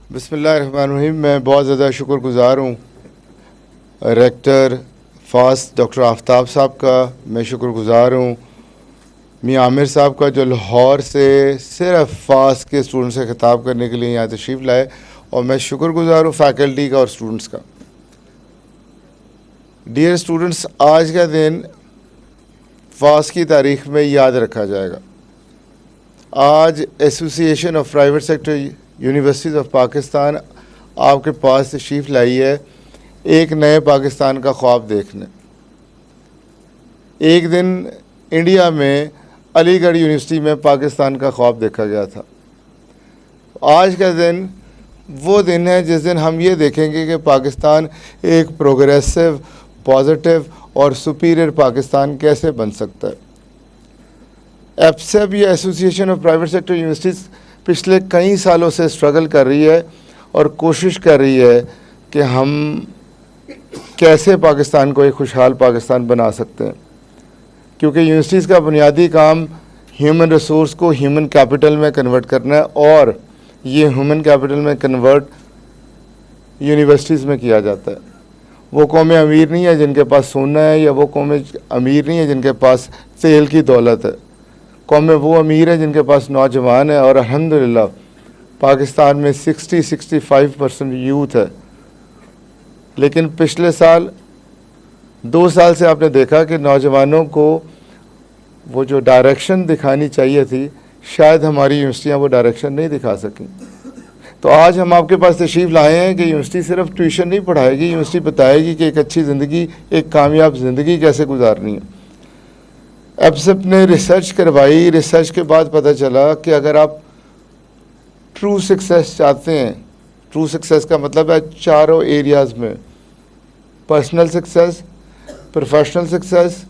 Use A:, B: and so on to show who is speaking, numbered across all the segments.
A: बिस्मिल्लाहिर्रहमानिर्रहीम। मैं बहुत ज़्यादा शुक्रगुज़ार हूँ रेक्टर फास्ट डॉक्टर आफ्ताब साहब का। मैं शुक्रगुज़ार हूँ मियां आमिर साहब का जो लाहौर से सिर्फ फास्ट के स्टूडेंट से ख़िताब करने के लिए यहाँ तशरीफ़ लाए, और मैं शुक्रगुज़ार हूँ फैकल्टी का और स्टूडेंट्स का। डियर स्टूडेंट्स, आज का दिन फास्ट की तारीख़ में याद रखा जाएगा। आज association of private sector universities of Pakistan आपके पास तशरीफ़ लाई है एक नए पाकिस्तान का ख्वाब देखने। एक दिन इंडिया में अलीगढ़ यूनिवर्सिटी में पाकिस्तान का ख्वाब देखा गया था। आज का दिन वो दिन है जिस दिन हम ये देखेंगे कि पाकिस्तान एक प्रोग्रेसिव, पॉजिटिव और सुपीरियर पाकिस्तान कैसे बन सकता है। एप्सेब या association of private sector universities पिछले कई सालों से स्ट्रगल कर रही है और कोशिश कर रही है कि हम कैसे पाकिस्तान को एक खुशहाल पाकिस्तान बना सकते हैं, क्योंकि यूनिवर्सिटीज़ का बुनियादी काम ह्यूमन रिसोर्स को ह्यूमन कैपिटल में कन्वर्ट करना है, और ये ह्यूमन कैपिटल में कन्वर्ट यूनिवर्सिटीज़ में किया जाता है। वो कौमें अमीर नहीं है जिनके पास सोना है, या वो कौमें अमीर नहीं है जिनके पास तेल की दौलत है। कौमें वो अमीर है जिनके पास नौजवान है, और अल्हम्दुलिल्लाह पाकिस्तान में 60-65% यूथ है। लेकिन पिछले साल 2 साल से आपने देखा कि नौजवानों को वो जो डायरेक्शन दिखानी चाहिए थी, शायद हमारी यूनिवर्सिटियाँ वो डायरेक्शन नहीं दिखा सकें। तो आज हम आपके पास तशरीफ़ लाए हैं कि यूनिवर्सिटी सिर्फ ट्यूशन नहीं पढ़ाएगी, यूनिवर्सिटी बताएगी कि एक अच्छी ज़िंदगी, एक कामयाब ज़िंदगी कैसे गुजारनी है। एप्सेब ने रिसर्च करवाई। रिसर्च के बाद पता चला कि अगर आप ट्रू सक्सेस चाहते हैं, ट्रू सक्सेस का मतलब है चारों एरियाज़ में, personal success, professional success,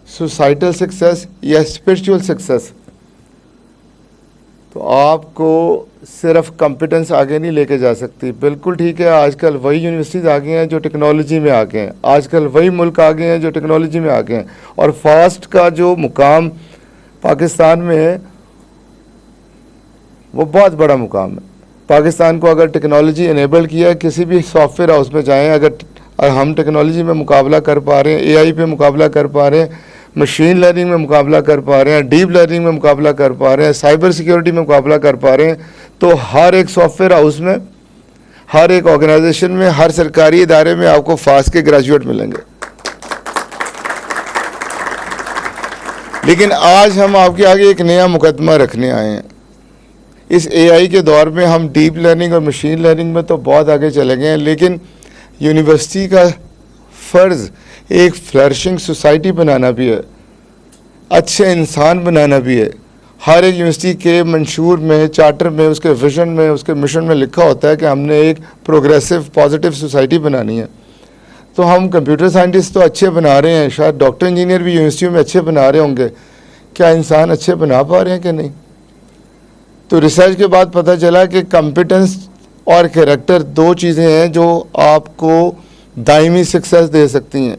A: societal success या स्पिरिचुअल सक्सेस, तो आपको सिर्फ कॉम्पिटेंस आगे नहीं लेके जा सकती। बिल्कुल ठीक है, आजकल वही यूनिवर्सिटीज़ आ गए हैं जो टेक्नोलॉजी में आ गए हैं, आजकल वही मुल्क आ गए हैं जो टेक्नोलॉजी में आ गए हैं, और फास्ट का जो मुकाम पाकिस्तान में है वो बहुत बड़ा मुकाम है। पाकिस्तान को अगर टेक्नोलॉजी इनेबल किया है, किसी भी सॉफ्टवेयर हाउस में जाएँ, अगर हम टेक्नोलॉजी में मुकाबला कर पा रहे हैं, AI पे मुकाबला कर पा रहे हैं, मशीन लर्निंग में मुकाबला कर पा रहे हैं, डीप लर्निंग में मुकाबला कर पा रहे हैं, साइबर सिक्योरिटी में मुकाबला कर पा रहे हैं, तो हर एक सॉफ्टवेयर हाउस में, हर एक ऑर्गेनाइजेशन में, हर सरकारी इदारे में आपको फास्ट के ग्रेजुएट मिलेंगे। लेकिन आज हम आपके आगे एक नया मुकदमा रखने आए हैं। इस AI के दौर में हम डीप लर्निंग और मशीन लर्निंग में तो बहुत आगे चले गए हैं, लेकिन यूनिवर्सिटी का फ़र्ज़ एक फ्लरिशिंग सोसाइटी बनाना भी है, अच्छे इंसान बनाना भी है। हर एक यूनिवर्सिटी के मंशूर में, चार्टर में, उसके विजन में, उसके मिशन में लिखा होता है कि हमने एक प्रोग्रेसिव, पॉजिटिव सोसाइटी बनानी है। तो हम कंप्यूटर साइंटिस्ट तो अच्छे बना रहे हैं, शायद डॉक्टर इंजीनियर भी यूनिवर्सिटियों में अच्छे बना रहे होंगे, क्या इंसान अच्छे बना पा रहे हैं कि नहीं? तो रिसर्च के बाद पता चला कि कॉम्पिटेंस और कैरेक्टर 2 चीज़ें हैं जो आपको दायमी सक्सेस दे सकती हैं,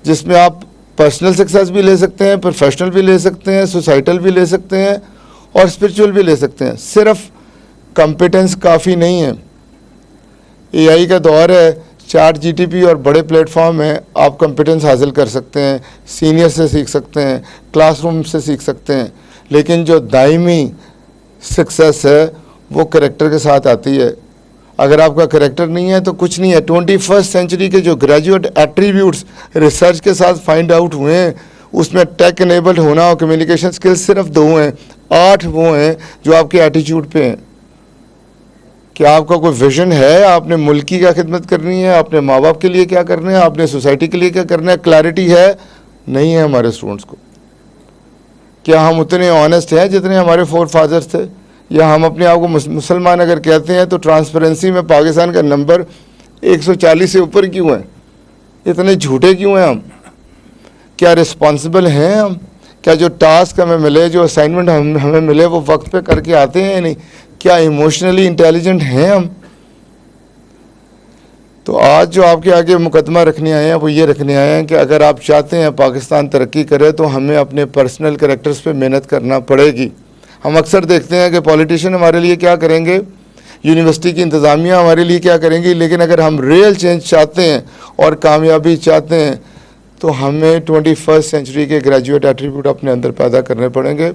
A: जिसमें आप पर्सनल सक्सेस भी ले सकते हैं, प्रोफेशनल भी ले सकते हैं, सोसाइटल भी ले सकते हैं और स्पिरिचुअल भी ले सकते हैं। सिर्फ कॉम्पिटेंस काफ़ी नहीं है। AI का दौर है, ChatGPT और बड़े प्लेटफॉर्म हैं, आप कॉम्पिटेंस हासिल कर सकते हैं, सीनियर से सीख सकते हैं, क्लासरूम से सीख सकते हैं, लेकिन जो दायमी सक्सेस है वो कैरेक्टर के साथ आती है। अगर आपका कैरेक्टर नहीं है तो कुछ नहीं है। 21st सेंचुरी के जो ग्रेजुएट एट्रीब्यूट्स रिसर्च के साथ फाइंड आउट हुए हैं, उसमें टेक इनेबल्ड होना और कम्युनिकेशन स्किल्स सिर्फ 2 हैं, 8 वो हैं जो आपके एटीट्यूड पे हैं। क्या आपका कोई विजन है? आपने मुल्क की क्या खिदमत करनी है, आपने माँ बाप के लिए क्या करना है, आपने सोसाइटी के लिए क्या करना है? क्लैरिटी है? नहीं है हमारे स्टूडेंट्स को। क्या हम उतने ऑनेस्ट हैं जितने हमारे फोर फादर्स थे? या हम अपने आप को मुसलमान अगर कहते हैं तो ट्रांसपेरेंसी में पाकिस्तान का नंबर 140 से ऊपर क्यों है? इतने झूठे क्यों हैं हम? क्या रिस्पॉन्सिबल हैं हम? क्या जो टास्क हमें मिले, जो असाइनमेंट हमें मिले, वो वक्त पे करके आते हैं या नहीं? क्या इमोशनली इंटेलिजेंट हैं हम? तो आज जो आपके आगे मुकदमा रखने आए हैं वो ये रखने आए हैं कि अगर आप चाहते हैं पाकिस्तान तरक्की करे तो हमें अपने पर्सनल कैरेक्टर्स पे मेहनत करना पड़ेगी। हम अक्सर देखते हैं कि पॉलिटिशियन हमारे लिए क्या करेंगे, यूनिवर्सिटी की इंतज़ामिया हमारे लिए क्या करेंगी, लेकिन अगर हम रियल चेंज चाहते हैं और कामयाबी चाहते हैं तो हमें 21st सेंचुरी के ग्रेजुएट एट्रीब्यूट अपने अंदर पैदा करने पड़ेंगे।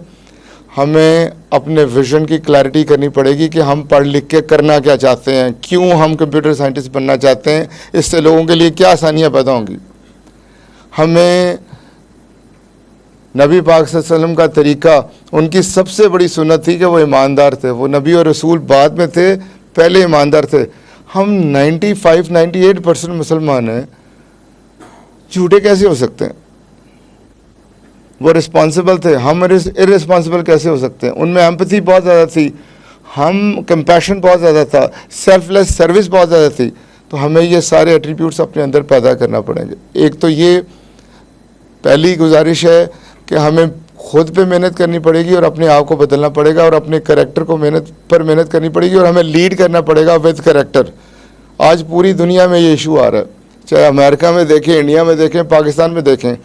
A: हमें अपने विजन की क्लैरिटी करनी पड़ेगी कि हम पढ़ लिख के करना क्या चाहते हैं, क्यों हम कंप्यूटर साइंटिस्ट बनना चाहते हैं, इससे लोगों के लिए क्या आसानियाँ पैदा होंगी। हमें नबी पाक सल्लल्लाहु अलैहि वसल्लम का तरीका, उनकी सबसे बड़ी सुन्नत थी कि वो ईमानदार थे। वो नबी और रसूल बाद में थे, पहले ईमानदार थे। हम 95-98% मुसलमान हैं, झूठे कैसे हो सकते हैं? वो रिस्पॉन्सिबल थे, हम इररिस्पॉन्सिबल कैसे हो सकते हैं? उनमें एम्पैथी बहुत ज़्यादा थी, हम कंपैशन बहुत ज़्यादा था, सेल्फलेस सर्विस बहुत ज़्यादा थी। तो हमें ये सारे एट्रीब्यूट्स अपने अंदर पैदा करना पड़ेंगे। एक तो ये पहली गुजारिश है कि हमें खुद पे मेहनत करनी पड़ेगी और अपने आप को बदलना पड़ेगा और अपने करैक्टर को मेहनत करनी पड़ेगी और हमें लीड करना पड़ेगा विद करैक्टर। आज पूरी दुनिया में ये इशू आ रहा है, चाहे अमेरिका में देखें, इंडिया में देखें, पाकिस्तान में देखें,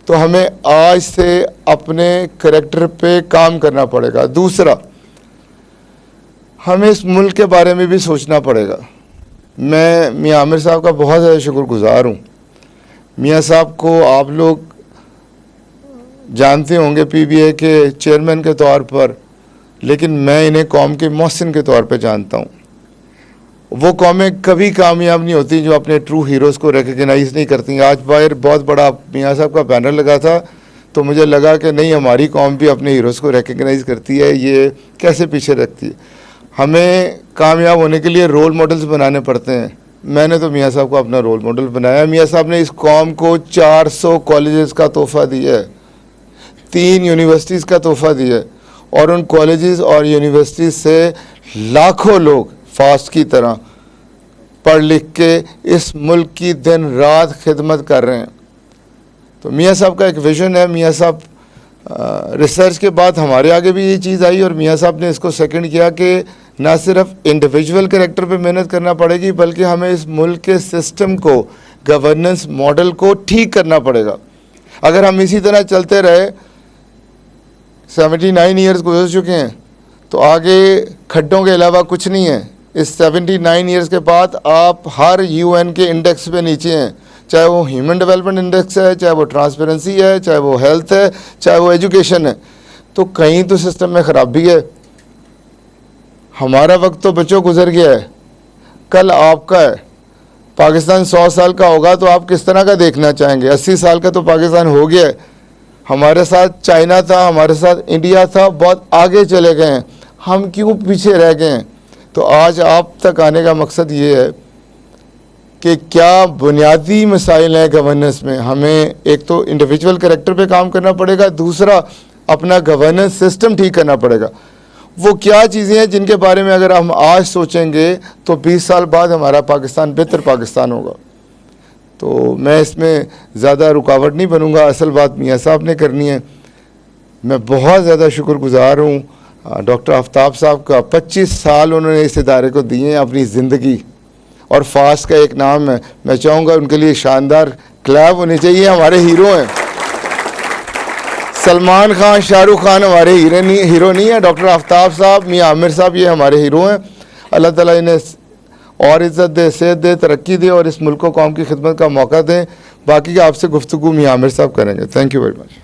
A: तो हमें आज से अपने करैक्टर पे काम करना पड़ेगा। दूसरा, हमें इस मुल्क के बारे में भी सोचना पड़ेगा। मैं मियां आमिर साहब का बहुत ज़्यादा शुक्रगुज़ार हूँ। मियां साहब को आप लोग जानते होंगे PBA के चेयरमैन के तौर पर, लेकिन मैं इन्हें कौम के मोहसिन के तौर पर जानता हूँ। वो कौमें कभी कामयाब नहीं होती जो अपने ट्रू हीरोज़ को रिकग्नाइज़ नहीं करती। आज बाहर बहुत बड़ा मियां साहब का बैनर लगा था, तो मुझे लगा कि नहीं, हमारी कौम भी अपने हीरोज़ को रिकग्नाइज़ करती है, ये कैसे पीछे रखती है। हमें कामयाब होने के लिए रोल मॉडल्स बनाने पड़ते हैं। मैंने तो मियां साहब को अपना रोल मॉडल बनाया। मियां साहब ने इस कौम को 400 कॉलेजेस का तोहफ़ा दिया है, 3 यूनिवर्सिटीज़ का तोहफ़ा दिया है, और उन कॉलेजेस और यूनिवर्सिटीज़ से लाखों लोग फास्ट की तरह पढ़ लिख के इस मुल्क की दिन रात खिदमत कर रहे हैं। तो मियां साहब का एक विज़न है। मियां साहब रिसर्च के बाद हमारे आगे भी ये चीज़ आई और मियां साहब ने इसको सेकंड किया कि ना सिर्फ इंडिविजुअल कैरेक्टर पे मेहनत करना पड़ेगी, बल्कि हमें इस मुल्क के सिस्टम को, गवर्नेंस मॉडल को ठीक करना पड़ेगा। अगर हम इसी तरह चलते रहे, 79 ईयर्स गुजर चुके हैं, तो आगे खड्डों के अलावा कुछ नहीं है। इस 79 ईयर्स के बाद आप हर UN के इंडेक्स पे नीचे हैं, चाहे वो ह्यूमन डेवलपमेंट इंडेक्स है, चाहे वो ट्रांसपेरेंसी है, चाहे वो हेल्थ है, चाहे वो एजुकेशन है। तो कहीं तो सिस्टम में ख़राबी है। हमारा वक्त तो बच्चों गुजर गया है, कल आपका है। पाकिस्तान 100 साल का होगा तो आप किस तरह का देखना चाहेंगे? 80 साल का तो पाकिस्तान हो गया है। हमारे साथ चाइना था, हमारे साथ इंडिया था, बहुत आगे चले गए हैं। हम क्यों पीछे रह गए हैं? तो आज आप तक आने का मकसद ये है कि क्या बुनियादी मसाइल हैं गवर्नेंस में। हमें एक तो इंडिविजुअल कैरेक्टर पे काम करना पड़ेगा, दूसरा अपना गवर्नेंस सिस्टम ठीक करना पड़ेगा। वो क्या चीज़ें हैं जिनके बारे में अगर हम आज सोचेंगे तो 20 साल बाद हमारा पाकिस्तान बेहतर पाकिस्तान होगा। तो मैं इसमें ज़्यादा रुकावट नहीं बनूंगा, असल बात मियां साहब ने करनी है। मैं बहुत ज़्यादा शुक्रगुज़ार हूँ डॉक्टर आफ्ताब साहब का। 25 साल उन्होंने इस इदारे को दिए हैं अपनी ज़िंदगी, और फास्ट का एक नाम है। मैं चाहूँगा उनके लिए शानदार क्लैप होनी चाहिए। हमारे हीरो हैं सलमान खान, शाहरुख खान हमारे हीरो नहीं है। डॉक्टर आफ्ताब साहब, मियां आमिर साहब, ये हमारे हीरो हैं। अल्लाह ताला इन्हें और इज़्ज़त दे, सेहत दे, तरक्की दे और इस मुल्क को कौम की खिदमत का मौका दें। बाकी आपसे गुफ्तगू मियां आमिर साहब करेंगे। Thank you very much.